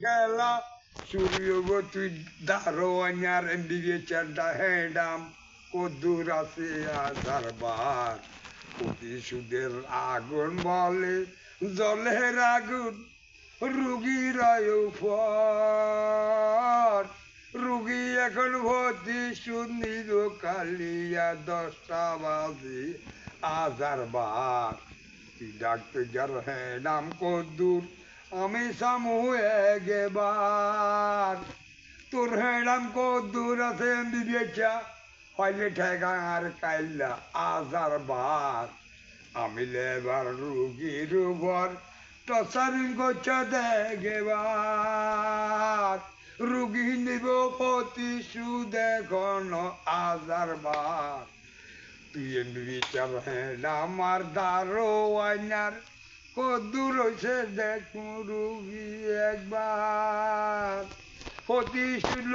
খেলা সূর্যবতী দারোয়ানার দিকে চারটা হেডাম কদ্দুর আছে আজারবার প্রতিশোধের আগুন বলে জলের আগুন রুগীর পর রুগী এখন ভর্তি সুন্দর কালিয়া 10টা বাজে আজারবার ডাক্তার হেডাম কদ্দুর আমি সামু একবার তোর হেডাম কদ্দুর আছে বিবেচা হইলে ঠেকা আর কাইল্লা আজারবার আমি লেবার রুগীর উপর টসারিং করছে দেখবার রুগী নিব প্রতিশোধ এখন আজারবার তুই বিচার হেডাম আর দারোয়ানার কদ্দুর হয়েছে দেখ রুগী একবার প্রতিশোধ